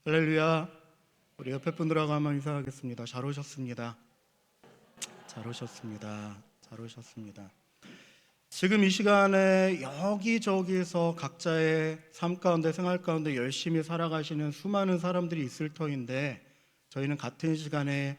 할렐루야. 우리 옆에 분들하고 한번 인사하겠습니다. 잘 오셨습니다. 잘 오셨습니다. 잘 오셨습니다. 지금 이 시간에 여기저기서 각자의 삶 가운데 생활 가운데 열심히 살아가시는 수많은 사람들이 있을 터인데, 저희는 같은 시간에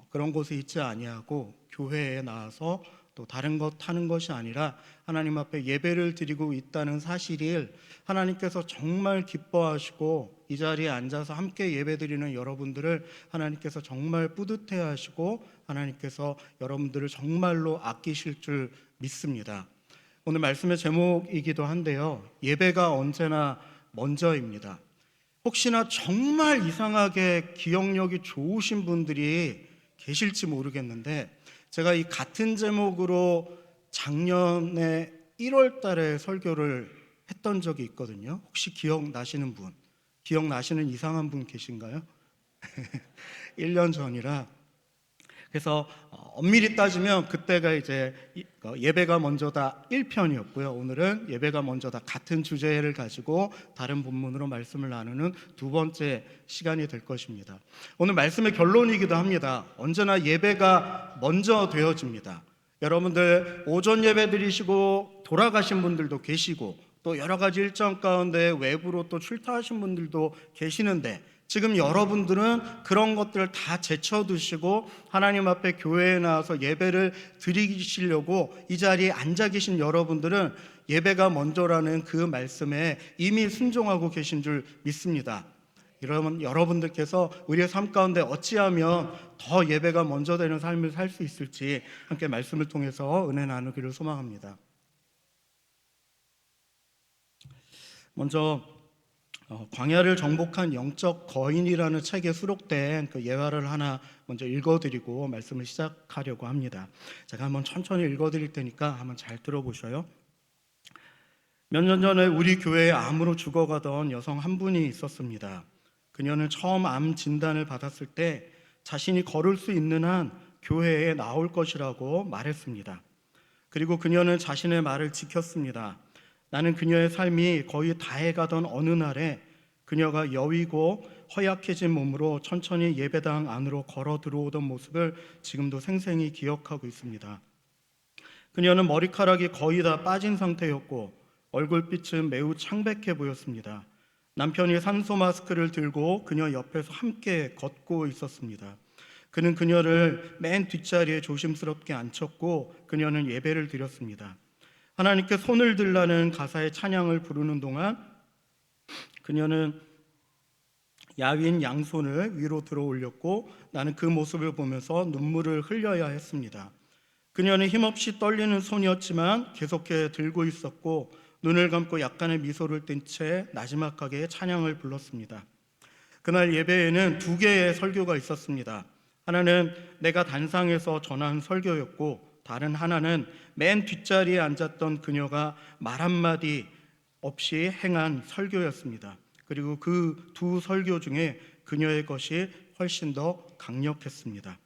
그런 곳에 있지 아니하고 교회에 나와서 또 다른 것 하는 것이 아니라 하나님 앞에 예배를 드리고 있다는 사실을 하나님께서 정말 기뻐하시고, 이 자리에 앉아서 함께 예배드리는 여러분들을 하나님께서 정말 뿌듯해 하시고, 하나님께서 여러분들을 정말로 아끼실 줄 믿습니다. 오늘 말씀의 제목이기도 한데요, 예배가 언제나 먼저입니다. 혹시나 정말 이상하게 기억력이 좋으신 분들이 계실지 모르겠는데, 제가 이 같은 제목으로 작년에 1월 달에 설교를 했던 적이 있거든요. 혹시 기억나시는 분? 기억나시는 이상한 분 계신가요? 1년 전이라. 그래서 엄밀히 따지면 그때가 이제 예배가 먼저다 1편이었고요. 오늘은 예배가 먼저다 같은 주제를 가지고 다른 본문으로 말씀을 나누는 두 번째 시간이 될 것입니다. 오늘 말씀의 결론이기도 합니다. 언제나 예배가 먼저 되어집니다. 여러분들 오전 예배 드리시고 돌아가신 분들도 계시고, 또 여러 가지 일정 가운데 외부로 또 출타하신 분들도 계시는데, 지금 여러분들은 그런 것들을 다 제쳐두시고 하나님 앞에 교회에 나와서 예배를 드리시려고 이 자리에 앉아 계신 여러분들은 예배가 먼저라는 그 말씀에 이미 순종하고 계신 줄 믿습니다. 여러분들께서 우리의 삶 가운데 어찌하면 더 예배가 먼저 되는 삶을 살 수 있을지 함께 말씀을 통해서 은혜 나누기를 소망합니다. 먼저 광야를 정복한 영적 거인이라는 책에 수록된 그 예화를 하나 먼저 읽어드리고 말씀을 시작하려고 합니다. 제가 한번 천천히 읽어드릴 테니까 한번 잘 들어보셔요. 몇 년 전에 우리 교회에 암으로 죽어가던 여성 한 분이 있었습니다. 그녀는 처음 암 진단을 받았을 때 자신이 걸을 수 있는 한 교회에 나올 것이라고 말했습니다. 그리고 그녀는 자신의 말을 지켰습니다. 나는 그녀의 삶이 거의 다해가던 어느 날에 그녀가 여위고 허약해진 몸으로 천천히 예배당 안으로 걸어 들어오던 모습을 지금도 생생히 기억하고 있습니다. 그녀는 머리카락이 거의 다 빠진 상태였고 얼굴빛은 매우 창백해 보였습니다. 남편이 산소 마스크를 들고 그녀 옆에서 함께 걷고 있었습니다. 그는 그녀를 맨 뒷자리에 조심스럽게 앉혔고 그녀는 예배를 드렸습니다. 하나님께 손을 들라는 가사의 찬양을 부르는 동안 그녀는 야윈 양손을 위로 들어 올렸고, 나는 그 모습을 보면서 눈물을 흘려야 했습니다. 그녀는 힘없이 떨리는 손이었지만 계속해 들고 있었고, 눈을 감고 약간의 미소를 띤 채 나지막하게 찬양을 불렀습니다. 그날 예배에는 두 개의 설교가 있었습니다. 하나는 내가 단상에서 전한 설교였고, 다른 하나는 맨 뒷자리에 앉았던 그녀가 말 한마디 없이 행한 설교였습니다. 그리고 그 두 설교 중에 그녀의 것이 훨씬 더 강력했습니다.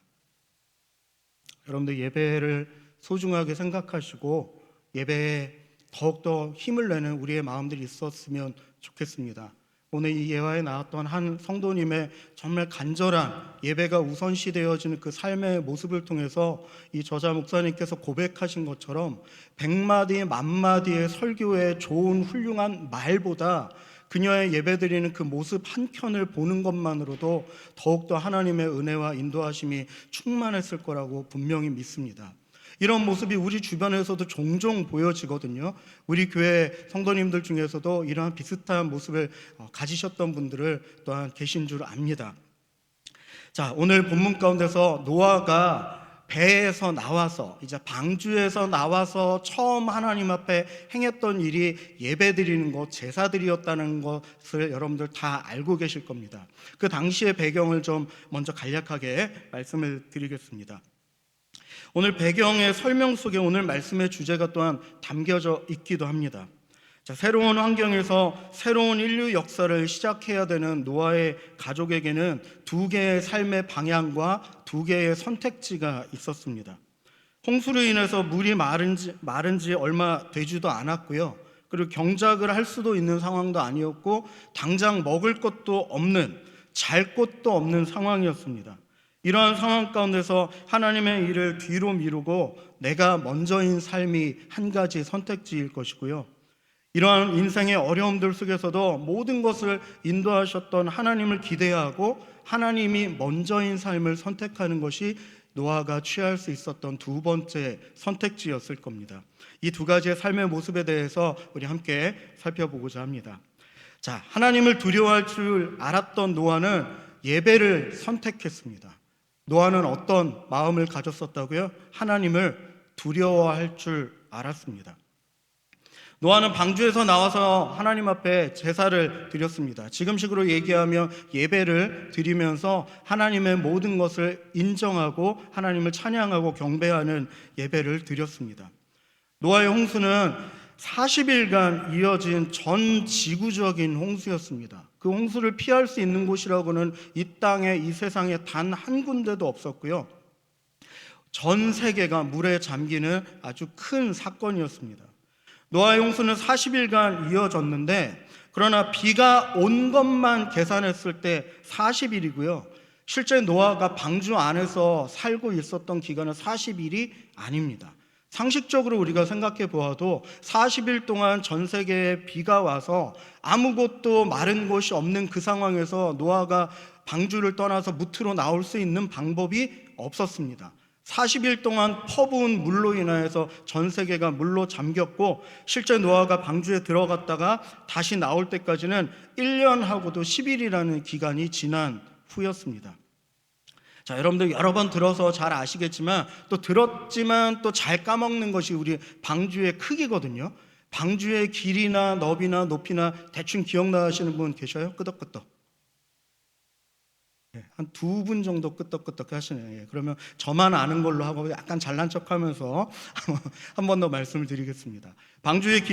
여러분들 예배를 소중하게 생각하시고 예배에 더욱더 힘을 내는 우리의 마음들이 있었으면 좋겠습니다. 오늘 이 예화에 나왔던 한 성도님의 정말 간절한 예배가 우선시 되어지는 그 삶의 모습을 통해서 이 저자 목사님께서 고백하신 것처럼 100마디, 10,000마디의 설교의 좋은 훌륭한 말보다 그녀의 예배드리는 그 모습 한켠을 보는 것만으로도 더욱더 하나님의 은혜와 인도하심이 충만했을 거라고 분명히 믿습니다. 이런 모습이 우리 주변에서도 종종 보여지거든요. 우리 교회 성도님들 중에서도 이러한 비슷한 모습을 가지셨던 분들을 또한 계신 줄 압니다. 자, 오늘 본문 가운데서 노아가 배에서 나와서 이제 방주에서 나와서 처음 하나님 앞에 행했던 일이 예배드리는 것, 제사드리였다는 것을 여러분들 다 알고 계실 겁니다. 그 당시의 배경을 좀 먼저 간략하게 말씀을 드리겠습니다. 오늘 배경의 설명 속에 오늘 말씀의 주제가 또한 담겨져 있기도 합니다. 자, 새로운 환경에서 새로운 인류 역사를 시작해야 되는 노아의 가족에게는 두 개의 삶의 방향과 두 개의 선택지가 있었습니다. 홍수로 인해서 물이 마른 지 얼마 되지도 않았고요. 그리고 경작을 할 수도 있는 상황도 아니었고 당장 먹을 것도 없는 잘 곳도 없는 상황이었습니다. 이러한 상황 가운데서 하나님의 일을 뒤로 미루고 내가 먼저인 삶이 한 가지 선택지일 것이고요. 이러한 인생의 어려움들 속에서도 모든 것을 인도하셨던 하나님을 기대하고 하나님이 먼저인 삶을 선택하는 것이 노아가 취할 수 있었던 두 번째 선택지였을 겁니다. 이 두 가지의 삶의 모습에 대해서 우리 함께 살펴보고자 합니다. 자, 하나님을 두려워할 줄 알았던 노아는 예배를 선택했습니다. 노아는 어떤 마음을 가졌었다고요? 하나님을 두려워할 줄 알았습니다. 노아는 방주에서 나와서 하나님 앞에 제사를 드렸습니다. 지금식으로 얘기하면 예배를 드리면서 하나님의 모든 것을 인정하고 하나님을 찬양하고 경배하는 예배를 드렸습니다. 노아의 홍수는 40일간 이어진 전 지구적인 홍수였습니다. 그 홍수를 피할 수 있는 곳이라고는 이 땅에, 이 세상에 단 한 군데도 없었고요. 전 세계가 물에 잠기는 아주 큰 사건이었습니다. 노아의 홍수는 40일간 이어졌는데, 그러나 비가 온 것만 계산했을 때 40일이고요. 실제 노아가 방주 안에서 살고 있었던 기간은 40일이 아닙니다. 상식적으로 우리가 생각해 보아도 40일 동안 전 세계에 비가 와서 아무것도 마른 곳이 없는 그 상황에서 노아가 방주를 떠나서 무트로 나올 수 있는 방법이 없었습니다. 40일 동안 퍼부은 물로 인하여서 전 세계가 물로 잠겼고, 실제 노아가 방주에 들어갔다가 다시 나올 때까지는 1년하고도 10일이라는 기간이 지난 후였습니다. 자, 여러분들 여러 번 들어서 잘 아시겠지만, 또 들었지만 또 잘 까먹는 것이 우리 방주의 크기거든요. 방주의 길이나 너비나 높이나 대충 기억나시는 분 계셔요? 끄덕끄덕. 한 두 분 정도 끄떡끄떡 하시네요. 그러면 저만 아는 걸로 하고 약간 잘난 척하면서 한 번 더 말씀을 드리겠습니다. 방주의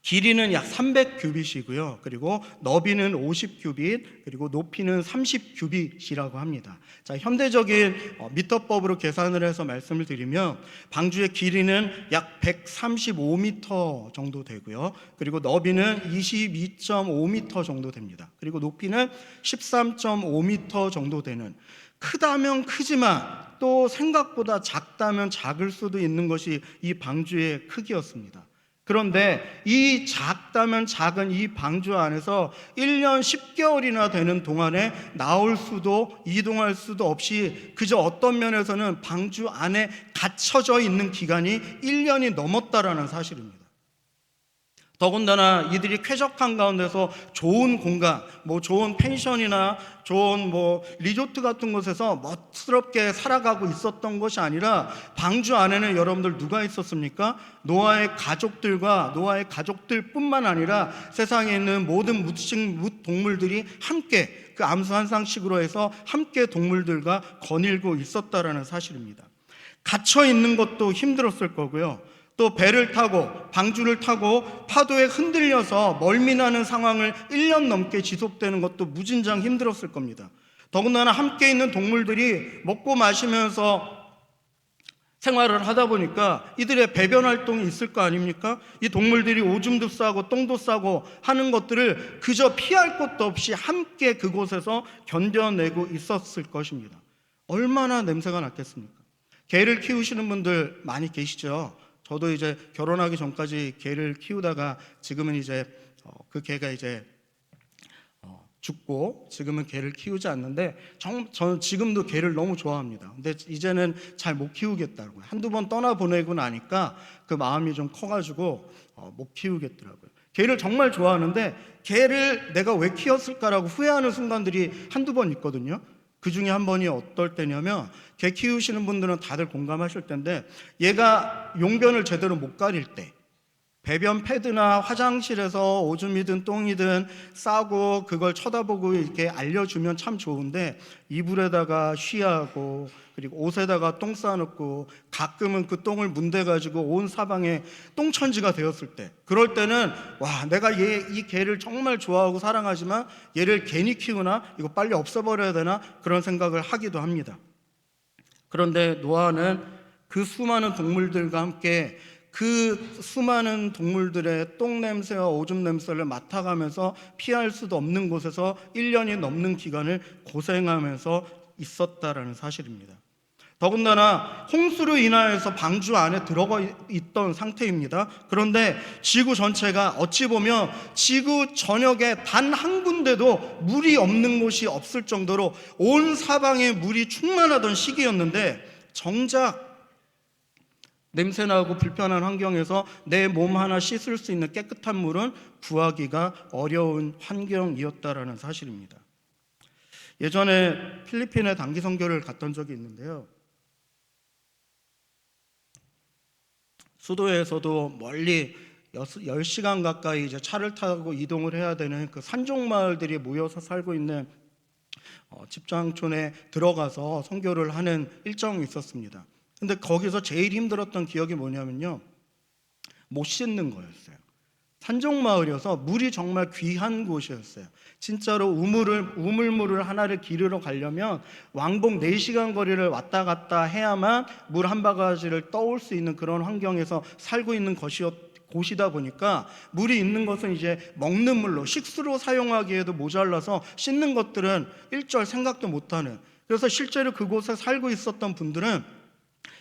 길이는 약 300규빗이고요. 그리고 너비는 50규빗, 그리고 높이는 30규빗이라고 합니다. 자, 현대적인 미터법으로 계산을 해서 말씀을 드리면 방주의 길이는 약 135m 정도 되고요. 그리고 너비는 22.5m 정도 됩니다. 그리고 높이는 13.5m 정도 되는, 크다면 크지만 또 생각보다 작다면 작을 수도 있는 것이 이 방주의 크기였습니다. 그런데 이 작다면 작은 이 방주 안에서 1년 10개월이나 되는 동안에 나올 수도 이동할 수도 없이 그저 어떤 면에서는 방주 안에 갇혀져 있는 기간이 1년이 넘었다라는 사실입니다. 더군다나 이들이 쾌적한 가운데서 좋은 공간, 좋은 펜션이나 좋은 리조트 같은 곳에서 멋스럽게 살아가고 있었던 것이 아니라, 방주 안에는 여러분들 누가 있었습니까? 노아의 가족들과 노아의 가족들뿐만 아니라 세상에 있는 모든 동물들이 함께, 그 암수한상식으로 해서 함께 동물들과 거닐고 있었다라는 사실입니다. 갇혀 있는 것도 힘들었을 거고요. 또 배를 타고 방주를 타고 파도에 흔들려서 멀미나는 상황을 1년 넘게 지속되는 것도 무진장 힘들었을 겁니다. 더군다나 함께 있는 동물들이 먹고 마시면서 생활을 하다 보니까 이들의 배변 활동이 있을 거 아닙니까? 이 동물들이 오줌도 싸고 똥도 싸고 하는 것들을 그저 피할 것도 없이 함께 그곳에서 견뎌내고 있었을 것입니다. 얼마나 냄새가 났겠습니까? 개를 키우시는 분들 많이 계시죠? 저도 이제 결혼하기 전까지 개를 키우다가 지금은 이제 그 개가 이제 죽고 지금은 개를 키우지 않는데, 저는 지금도 개를 너무 좋아합니다. 근데 이제는 잘 못 키우겠다고요. 한두 번 떠나보내고 나니까 그 마음이 좀 커가지고 못 키우겠더라고요. 개를 정말 좋아하는데 개를 내가 왜 키웠을까라고 후회하는 순간들이 한두 번 있거든요. 그 중에 한 번이 어떨 때냐면, 개 키우시는 분들은 다들 공감하실 텐데, 얘가 용변을 제대로 못 가릴 때, 배변 패드나 화장실에서 오줌이든 똥이든 싸고 그걸 쳐다보고 이렇게 알려주면 참 좋은데, 이불에다가 쉬하고 그리고 옷에다가 똥 싸놓고 가끔은 그 똥을 문대가지고 온 사방에 똥천지가 되었을 때, 그럴 때는 와, 내가 이 개를 정말 좋아하고 사랑하지만 얘를 괜히 키우나? 이거 빨리 없애버려야 되나? 그런 생각을 하기도 합니다. 그런데 노아는 그 수많은 동물들과 함께 그 수많은 동물들의 똥 냄새와 오줌 냄새를 맡아가면서 피할 수도 없는 곳에서 1년이 넘는 기간을 고생하면서 있었다라는 사실입니다. 더군다나 홍수로 인하여서 방주 안에 들어가 있던 상태입니다. 그런데 지구 전체가 어찌 보면 지구 전역에 단 한 군데도 물이 없는 곳이 없을 정도로 온 사방에 물이 충만하던 시기였는데, 정작 냄새나고 불편한 환경에서 내 몸 하나 씻을 수 있는 깨끗한 물은 구하기가 어려운 환경이었다라는 사실입니다. 예전에 필리핀에 단기 선교를 갔던 적이 있는데요, 수도에서도 멀리 10시간 가까이 이제 차를 타고 이동을 해야 되는 그 산종 마을들이 모여서 살고 있는 집장촌에 들어가서 선교를 하는 일정이 있었습니다. 근데 거기서 제일 힘들었던 기억이 뭐냐면요, 못 씻는 거였어요. 산종 마을이어서 물이 정말 귀한 곳이었어요. 진짜로 우물물을 하나를 기르러 가려면 왕복 4시간 거리를 왔다 갔다 해야만 물 한 바가지를 떠올 수 있는 그런 환경에서 살고 있는 곳이다 보니까 물이 있는 것은 이제 먹는 물로, 식수로 사용하기에도 모자라서 씻는 것들은 일절 생각도 못하는, 그래서 실제로 그곳에 살고 있었던 분들은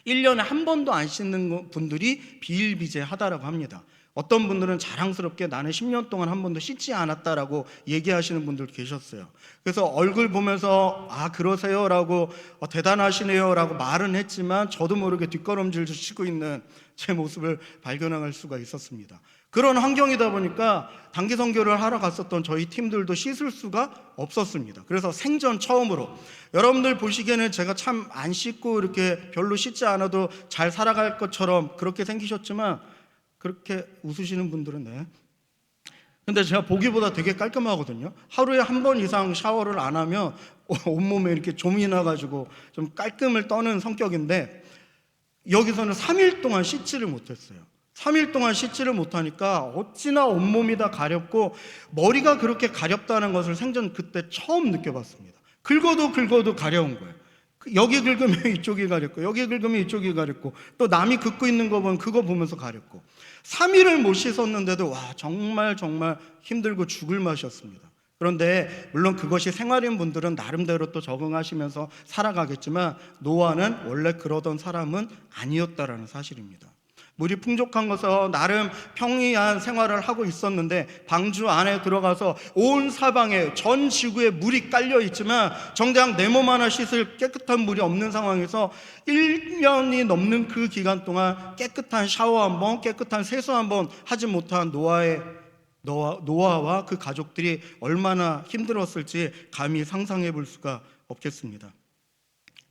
1년에 한 번도 안 씻는 분들이 비일비재하다라고 합니다. 어떤 분들은 자랑스럽게 나는 10년 동안 한 번도 씻지 않았다라고 얘기하시는 분들 계셨어요. 그래서 얼굴 보면서 아 그러세요 라고 대단하시네요 라고 말은 했지만 저도 모르게 뒷걸음질 치고 있는 제 모습을 발견할 수가 있었습니다. 그런 환경이다 보니까 단기 선교를 하러 갔었던 저희 팀들도 씻을 수가 없었습니다. 그래서 생전 처음으로, 여러분들 보시기에는 제가 참 안 씻고 이렇게 별로 씻지 않아도 잘 살아갈 것처럼 그렇게 생기셨지만, 그렇게 웃으시는 분들은 네. 근데 제가 보기보다 되게 깔끔하거든요. 하루에 한 번 이상 샤워를 안 하면 온몸에 이렇게 좀이 나가지고 좀 깔끔을 떠는 성격인데, 여기서는 3일 동안 씻지를 못했어요. 3일 동안 씻지를 못하니까 어찌나 온몸이 다 가렵고, 머리가 그렇게 가렵다는 것을 생전 그때 처음 느껴봤습니다. 긁어도 가려운 거예요. 여기 긁으면 이쪽이 가렵고, 여기 긁으면 이쪽이 가렵고, 또 남이 긁고 있는 거 보면 그거 보면서 가렵고, 3일을 못 씻었는데도 와 정말 힘들고 죽을 맛이었습니다. 그런데 물론 그것이 생활인 분들은 나름대로 또 적응하시면서 살아가겠지만, 노아는 원래 그러던 사람은 아니었다라는 사실입니다. 물이 풍족한 것은 나름 평이한 생활을 하고 있었는데, 방주 안에 들어가서 온 사방에 전 지구에 물이 깔려 있지만 정작 내 몸 하나 씻을 깨끗한 물이 없는 상황에서 1년이 넘는 그 기간 동안 깨끗한 샤워 한 번, 깨끗한 세수 한 번 하지 못한 노아와 그 가족들이 얼마나 힘들었을지 감히 상상해 볼 수가 없겠습니다.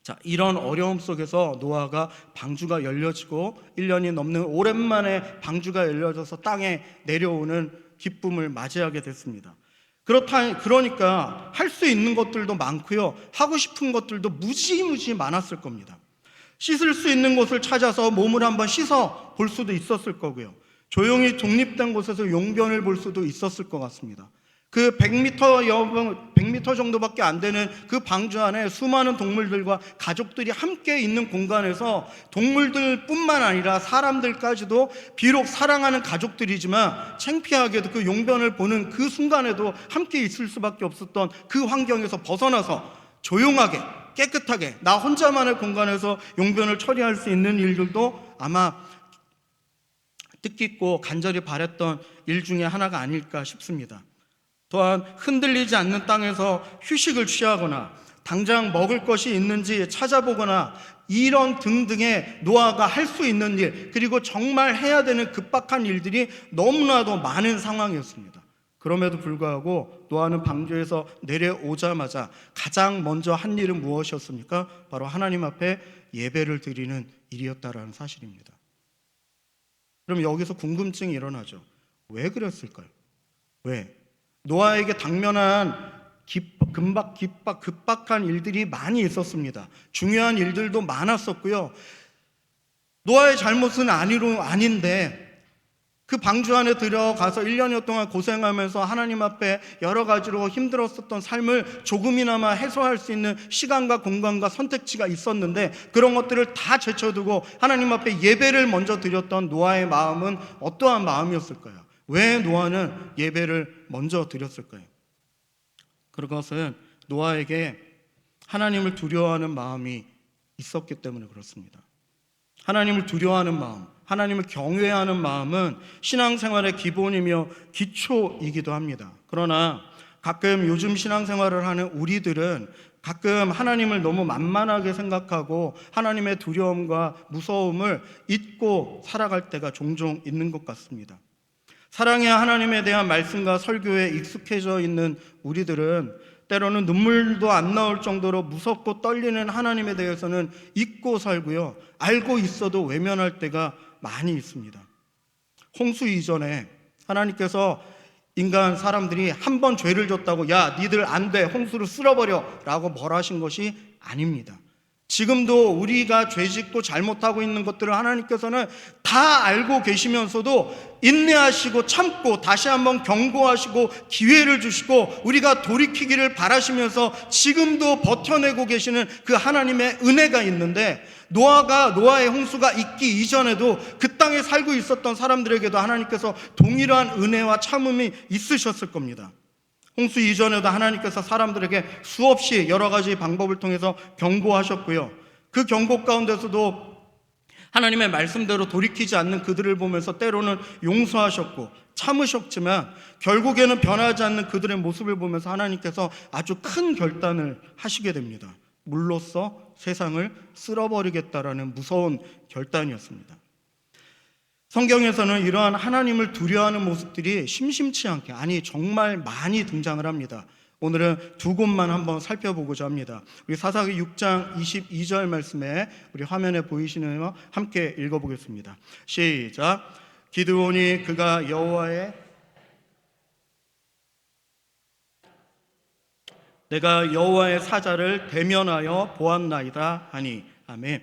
자, 이런 어려움 속에서 노아가 방주가 열려지고 1년이 넘는 오랜만에 방주가 열려져서 땅에 내려오는 기쁨을 맞이하게 됐습니다. 그러니까 할 수 있는 것들도 많고요, 하고 싶은 것들도 무지무지 많았을 겁니다. 씻을 수 있는 곳을 찾아서 몸을 한번 씻어 볼 수도 있었을 거고요, 조용히 독립된 곳에서 용변을 볼 수도 있었을 것 같습니다. 그 100m 정도밖에 안 되는 그 방주 안에 수많은 동물들과 가족들이 함께 있는 공간에서 동물들뿐만 아니라 사람들까지도 비록 사랑하는 가족들이지만 창피하게도 그 용변을 보는 그 순간에도 함께 있을 수밖에 없었던 그 환경에서 벗어나서 조용하게 깨끗하게 나 혼자만의 공간에서 용변을 처리할 수 있는 일들도 아마 뜻깊고 간절히 바랬던 일 중에 하나가 아닐까 싶습니다. 또한 흔들리지 않는 땅에서 휴식을 취하거나 당장 먹을 것이 있는지 찾아보거나 이런 등등의 노아가 할 수 있는 일, 그리고 정말 해야 되는 급박한 일들이 너무나도 많은 상황이었습니다. 그럼에도 불구하고 노아는 방주에서 내려오자마자 가장 먼저 한 일은 무엇이었습니까? 바로 하나님 앞에 예배를 드리는 일이었다라는 사실입니다. 그럼 여기서 궁금증이 일어나죠. 왜 그랬을까요? 왜? 노아에게 당면한 급박한 일들이 많이 있었습니다. 중요한 일들도 많았었고요, 노아의 잘못은 아닌데 그 방주 안에 들어가서 1년여 동안 고생하면서 하나님 앞에 여러 가지로 힘들었었던 삶을 조금이나마 해소할 수 있는 시간과 공간과 선택지가 있었는데, 그런 것들을 다 제쳐두고 하나님 앞에 예배를 먼저 드렸던 노아의 마음은 어떠한 마음이었을까요? 왜 노아는 예배를 먼저 드렸을까요? 그것은 노아에게 하나님을 두려워하는 마음이 있었기 때문에 그렇습니다. 하나님을 두려워하는 마음, 하나님을 경외하는 마음은 신앙생활의 기본이며 기초이기도 합니다. 그러나 가끔 요즘 신앙생활을 하는 우리들은 가끔 하나님을 너무 만만하게 생각하고 하나님의 두려움과 무서움을 잊고 살아갈 때가 종종 있는 것 같습니다. 사랑의 하나님에 대한 말씀과 설교에 익숙해져 있는 우리들은 때로는 눈물도 안 나올 정도로 무섭고 떨리는 하나님에 대해서는 잊고 살고요, 알고 있어도 외면할 때가 많이 있습니다. 홍수 이전에 하나님께서 인간 사람들이 한 번 죄를 졌다고 야 니들 안 돼, 홍수를 쓸어버려 라고 벌하신 것이 아닙니다. 지금도 우리가 죄짓고 잘못하고 있는 것들을 하나님께서는 다 알고 계시면서도 인내하시고 참고 다시 한번 경고하시고 기회를 주시고 우리가 돌이키기를 바라시면서 지금도 버텨내고 계시는 그 하나님의 은혜가 있는데, 노아의 홍수가 있기 이전에도 그 땅에 살고 있었던 사람들에게도 하나님께서 동일한 은혜와 참음이 있으셨을 겁니다. 홍수 이전에도 하나님께서 사람들에게 수없이 여러 가지 방법을 통해서 경고하셨고요, 그 경고 가운데서도 하나님의 말씀대로 돌이키지 않는 그들을 보면서 때로는 용서하셨고 참으셨지만 결국에는 변하지 않는 그들의 모습을 보면서 하나님께서 아주 큰 결단을 하시게 됩니다. 물로써 세상을 쓸어버리겠다라는 무서운 결단이었습니다. 성경에서는 이러한 하나님을 두려워하는 모습들이 심심치 않게, 아니 정말 많이 등장을 합니다. 오늘은 두 곳만 한번 살펴보고자 합니다. 우리 사사기 6장 22절 말씀에 우리 화면에 보이시네요. 함께 읽어보겠습니다. 시작. 기드온이 그가 내가 여호와의 사자를 대면하여 보았나이다 하니. 아멘.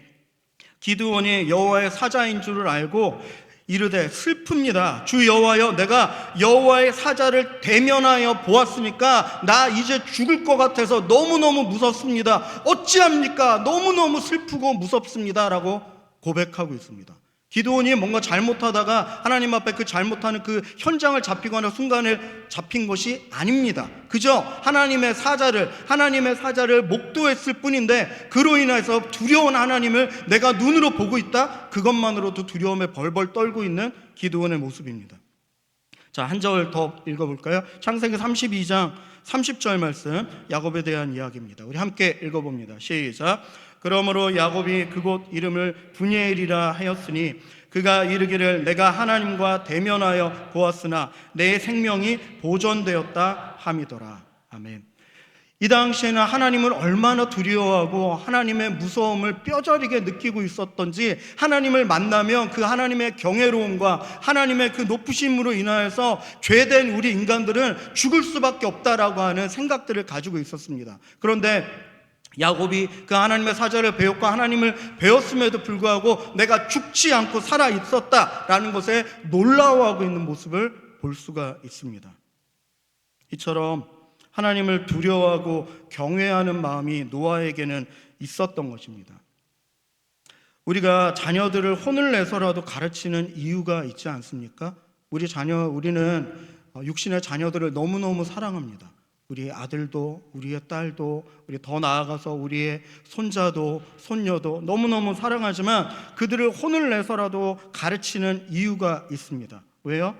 기드온이 여호와의 사자인 줄을 알고 이르되 슬픕니다. 주 여호와여, 내가 여호와의 사자를 대면하여 보았으니까 나 이제 죽을 것 같아서 너무너무 무섭습니다. 어찌합니까? 너무너무 슬프고 무섭습니다 라고 고백하고 있습니다. 기드온이 뭔가 잘못하다가 하나님 앞에 그 잘못하는 그 현장을 잡히거나 순간에 잡힌 것이 아닙니다. 그저 하나님의 사자를 목도했을 뿐인데, 그로 인해서 두려운 하나님을 내가 눈으로 보고 있다, 그것만으로도 두려움에 벌벌 떨고 있는 기드온의 모습입니다. 자, 한 절 더 읽어볼까요? 창세기 32장 30절 말씀, 야곱에 대한 이야기입니다. 우리 함께 읽어봅니다. 시작. 그러므로 야곱이 그곳 이름을 브니엘이라 하였으니 그가 이르기를 내가 하나님과 대면하여 보았으나 내 생명이 보존되었다 함이더라. 아멘. 이 당시에는 하나님을 얼마나 두려워하고 하나님의 무서움을 뼈저리게 느끼고 있었던지, 하나님을 만나면 그 하나님의 경외로움과 하나님의 그 높으심으로 인하여서 죄된 우리 인간들은 죽을 수밖에 없다라고 하는 생각들을 가지고 있었습니다. 그런데 야곱이 그 하나님의 사자를 배웠고 하나님을 배웠음에도 불구하고 내가 죽지 않고 살아 있었다라는 것에 놀라워하고 있는 모습을 볼 수가 있습니다. 이처럼 하나님을 두려워하고 경외하는 마음이 노아에게는 있었던 것입니다. 우리가 자녀들을 혼을 내서라도 가르치는 이유가 있지 않습니까? 우리는 육신의 자녀들을 너무너무 사랑합니다. 우리의 아들도, 우리의 딸도, 우리 더 나아가서 우리의 손자도, 손녀도 너무너무 사랑하지만 그들을 혼을 내서라도 가르치는 이유가 있습니다. 왜요?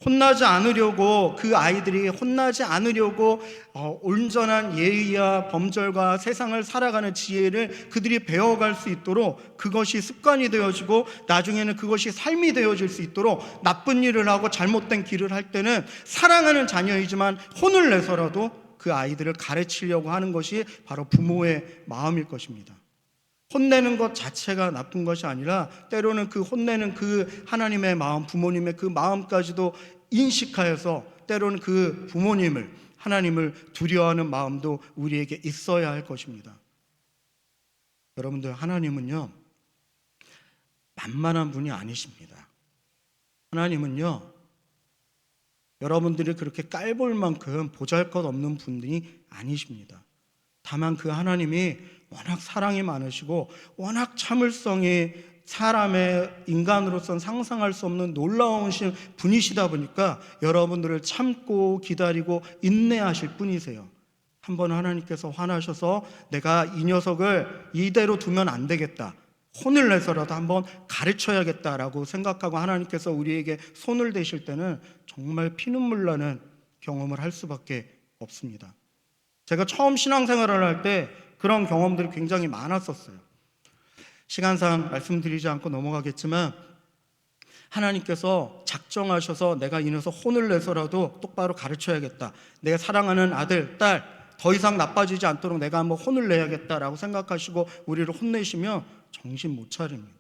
혼나지 않으려고, 그 아이들이 혼나지 않으려고 온전한 예의와 범절과 세상을 살아가는 지혜를 그들이 배워갈 수 있도록, 그것이 습관이 되어지고 나중에는 그것이 삶이 되어질 수 있도록 나쁜 일을 하고 잘못된 길을 할 때는 사랑하는 자녀이지만 혼을 내서라도 그 아이들을 가르치려고 하는 것이 바로 부모의 마음일 것입니다. 혼내는 것 자체가 나쁜 것이 아니라 때로는 그 혼내는 그 하나님의 마음, 부모님의 그 마음까지도 인식하여서 때로는 그 부모님을, 하나님을 두려워하는 마음도 우리에게 있어야 할 것입니다. 여러분들, 하나님은요 만만한 분이 아니십니다. 하나님은요 여러분들이 그렇게 깔볼 만큼 보잘것없는 분이 아니십니다. 다만 그 하나님이 워낙 사랑이 많으시고 워낙 참을성이 사람의 인간으로서는 상상할 수 없는 놀라우신 분이시다 보니까 여러분들을 참고 기다리고 인내하실 뿐이세요. 한번 하나님께서 화나셔서 내가 이 녀석을 이대로 두면 안 되겠다, 혼을 내서라도 한번 가르쳐야겠다라고 생각하고 하나님께서 우리에게 손을 대실 때는 정말 피눈물 나는 경험을 할 수밖에 없습니다. 제가 처음 신앙생활을 할 때 그런 경험들이 굉장히 많았었어요. 시간상 말씀드리지 않고 넘어가겠지만 하나님께서 작정하셔서 내가 이 녀석 혼을 내서라도 똑바로 가르쳐야겠다, 내가 사랑하는 아들, 딸 더 이상 나빠지지 않도록 내가 한번 혼을 내야겠다라고 생각하시고 우리를 혼내시면 정신 못 차립니다.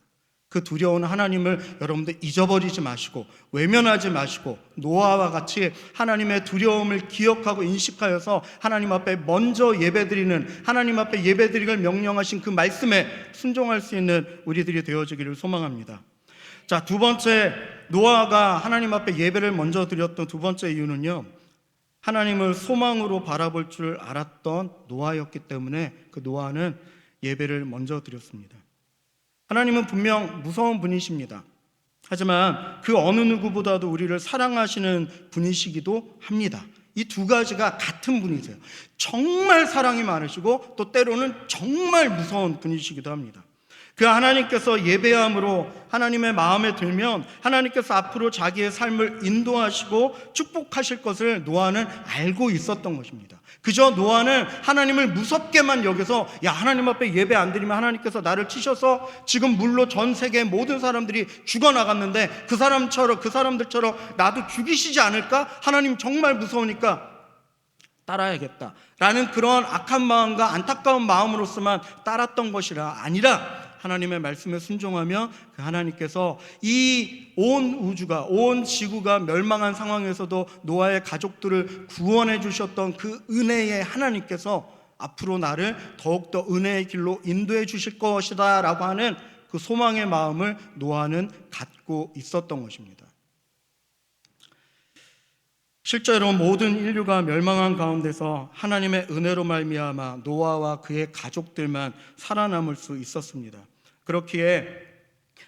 그 두려운 하나님을 여러분들 잊어버리지 마시고 외면하지 마시고 노아와 같이 하나님의 두려움을 기억하고 인식하여서 하나님 앞에 먼저 예배드리는, 하나님 앞에 예배드리길 명령하신 그 말씀에 순종할 수 있는 우리들이 되어지기를 소망합니다. 자, 두 번째, 노아가 하나님 앞에 예배를 먼저 드렸던 두 번째 이유는요, 하나님을 소망으로 바라볼 줄 알았던 노아였기 때문에 그 노아는 예배를 먼저 드렸습니다. 하나님은 분명 무서운 분이십니다. 하지만 그 어느 누구보다도 우리를 사랑하시는 분이시기도 합니다. 이 두 가지가 같은 분이세요. 정말 사랑이 많으시고 또 때로는 정말 무서운 분이시기도 합니다. 그 하나님께서 예배함으로 하나님의 마음에 들면 하나님께서 앞으로 자기의 삶을 인도하시고 축복하실 것을 노아는 알고 있었던 것입니다. 그저 노아는 하나님을 무섭게만 여겨서, 야, 하나님 앞에 예배 안 드리면 하나님께서 나를 치셔서 지금 물로 전 세계 모든 사람들이 죽어나갔는데 그 사람들처럼 나도 죽이시지 않을까? 하나님 정말 무서우니까 따라야겠다 라는 그런 악한 마음과 안타까운 마음으로서만 따랐던 것이라 아니라, 하나님의 말씀에 순종하며 그 하나님께서 이 온 우주가, 온 지구가 멸망한 상황에서도 노아의 가족들을 구원해 주셨던 그 은혜의 하나님께서 앞으로 나를 더욱더 은혜의 길로 인도해 주실 것이다 라고 하는 그 소망의 마음을 노아는 갖고 있었던 것입니다. 실제로 모든 인류가 멸망한 가운데서 하나님의 은혜로 말미암아 노아와 그의 가족들만 살아남을 수 있었습니다. 그렇기에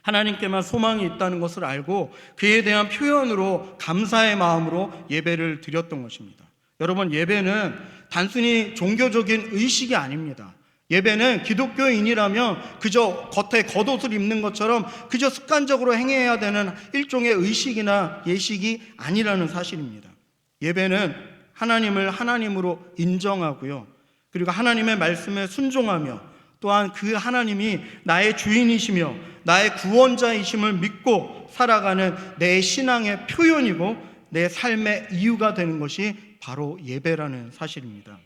하나님께만 소망이 있다는 것을 알고 그에 대한 표현으로 감사의 마음으로 예배를 드렸던 것입니다. 여러분, 예배는 단순히 종교적인 의식이 아닙니다. 예배는 기독교인이라면 그저 겉에 겉옷을 입는 것처럼 그저 습관적으로 행해야 되는 일종의 의식이나 예식이 아니라는 사실입니다. 예배는 하나님을 하나님으로 인정하고요, 그리고 하나님의 말씀에 순종하며 또한 그 하나님이 나의 주인이시며 나의 구원자이심을 믿고 살아가는 내 신앙의 표현이고 내 삶의 이유가 되는 것이 바로 예배라는 사실입니다.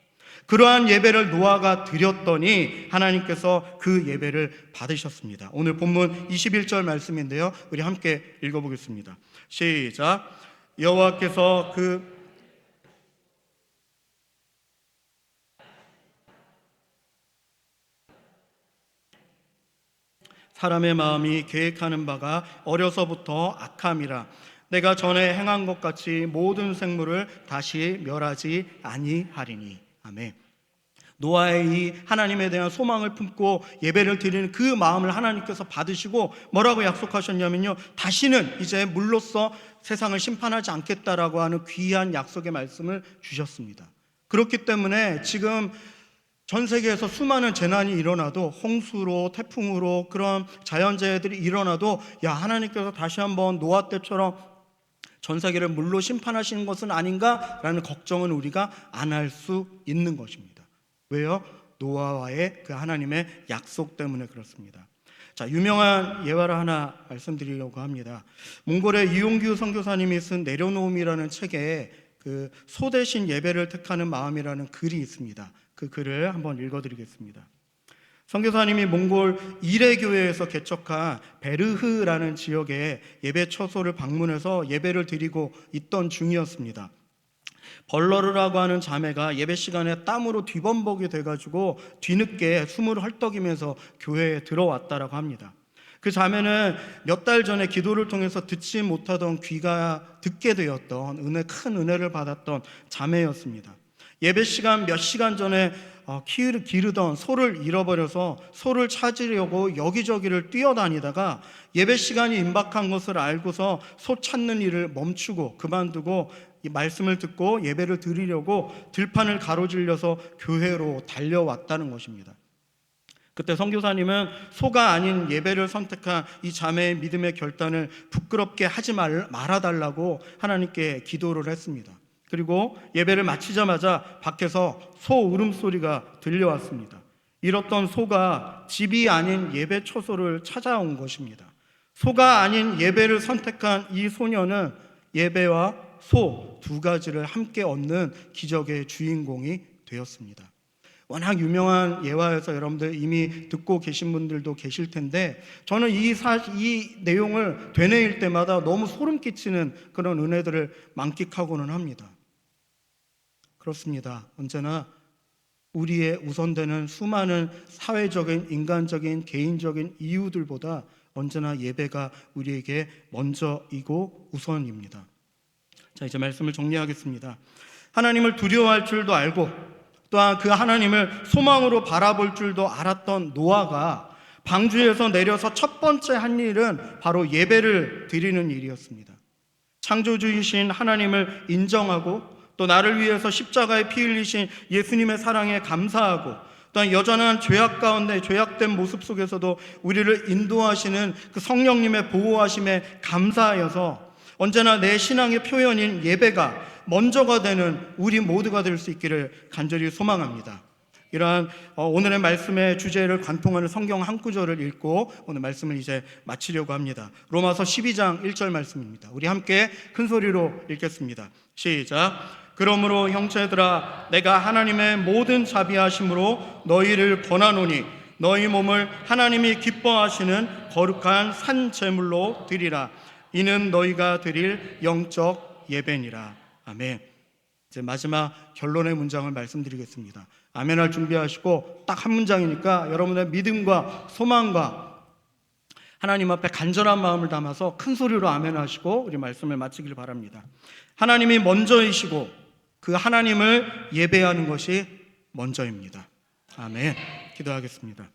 그러한 예배를 노아가 드렸더니 하나님께서 그 예배를 받으셨습니다. 오늘 본문 21절 말씀인데요, 우리 함께 읽어보겠습니다. 시작. 여호와께서 사람의 마음이 계획하는 바가 어려서부터 악함이라, 내가 전에 행한 것 같이 모든 생물을 다시 멸하지 아니하리니. 아멘. 노아의 이 하나님에 대한 소망을 품고 예배를 드리는 그 마음을 하나님께서 받으시고 뭐라고 약속하셨냐면요, 다시는 이제 물로써 세상을 심판하지 않겠다라고 하는 귀한 약속의 말씀을 주셨습니다. 그렇기 때문에 지금 전 세계에서 수많은 재난이 일어나도, 홍수로 태풍으로 그런 자연재해들이 일어나도, 야, 하나님께서 다시 한번 노아 때처럼 전 세계를 물로 심판하시는 것은 아닌가라는 걱정은 우리가 안 할 수 있는 것입니다. 왜요? 노아와의 그 하나님의 약속 때문에 그렇습니다. 자, 유명한 예화를 하나 말씀드리려고 합니다. 몽골의 이용규 선교사님이 쓴 내려놓음이라는 책에 그 소 대신 예배를 택하는 마음이라는 글이 있습니다. 그 글을 한번 읽어드리겠습니다. 선교사님이 몽골 이레교회에서 개척한 베르흐라는 지역의 예배 처소를 방문해서 예배를 드리고 있던 중이었습니다. 벌러르라고 하는 자매가 예배 시간에 땀으로 뒤범벅이 돼가지고 뒤늦게 숨을 헐떡이면서 교회에 들어왔다라고 합니다. 그 자매는 몇 달 전에 기도를 통해서 듣지 못하던 귀가 듣게 되었던 큰 은혜를 받았던 자매였습니다. 예배 시간 몇 시간 전에 기르던 소를 잃어버려서 소를 찾으려고 여기저기를 뛰어다니다가 예배 시간이 임박한 것을 알고서 소 찾는 일을 멈추고 그만두고 이 말씀을 듣고 예배를 드리려고 들판을 가로질러서 교회로 달려왔다는 것입니다. 그때 선교사님은 소가 아닌 예배를 선택한 이 자매의 믿음의 결단을 부끄럽게 하지 말아달라고 하나님께 기도를 했습니다. 그리고 예배를 마치자마자 밖에서 소 울음소리가 들려왔습니다. 잃었던 소가 집이 아닌 예배 처소를 찾아온 것입니다. 소가 아닌 예배를 선택한 이 소녀는 예배와 소 두 가지를 함께 얻는 기적의 주인공이 되었습니다. 워낙 유명한 예화에서 여러분들 이미 듣고 계신 분들도 계실 텐데, 저는 이 내용을 되뇌일 때마다 너무 소름 끼치는 그런 은혜들을 만끽하고는 합니다. 그렇습니다. 언제나 우리의 우선되는 수많은 사회적인, 인간적인, 개인적인 이유들보다 언제나 예배가 우리에게 먼저이고 우선입니다. 자, 이제 말씀을 정리하겠습니다. 하나님을 두려워할 줄도 알고 또한 그 하나님을 소망으로 바라볼 줄도 알았던 노아가 방주에서 내려서 첫 번째 한 일은 바로 예배를 드리는 일이었습니다. 창조주이신 하나님을 인정하고 또 나를 위해서 십자가에 피 흘리신 예수님의 사랑에 감사하고 또한 여전한 죄악 가운데 죄악된 모습 속에서도 우리를 인도하시는 그 성령님의 보호하심에 감사하여서 언제나 내 신앙의 표현인 예배가 먼저가 되는 우리 모두가 될 수 있기를 간절히 소망합니다. 이러한 오늘의 말씀의 주제를 관통하는 성경 한 구절을 읽고 오늘 말씀을 이제 마치려고 합니다. 로마서 12장 1절 말씀입니다. 우리 함께 큰 소리로 읽겠습니다. 시작. 그러므로 형제들아 내가 하나님의 모든 자비하심으로 너희를 권하노니 너희 몸을 하나님이 기뻐하시는 거룩한 산 제물로 드리라. 이는 너희가 드릴 영적 예배니라. 아멘. 이제 마지막 결론의 문장을 말씀드리겠습니다. 아멘할 준비하시고 딱 한 문장이니까 여러분의 믿음과 소망과 하나님 앞에 간절한 마음을 담아서 큰 소리로 아멘하시고 우리 말씀을 마치길 바랍니다. 하나님이 먼저이시고 그 하나님을 예배하는 것이 먼저입니다. 아멘. 기도하겠습니다.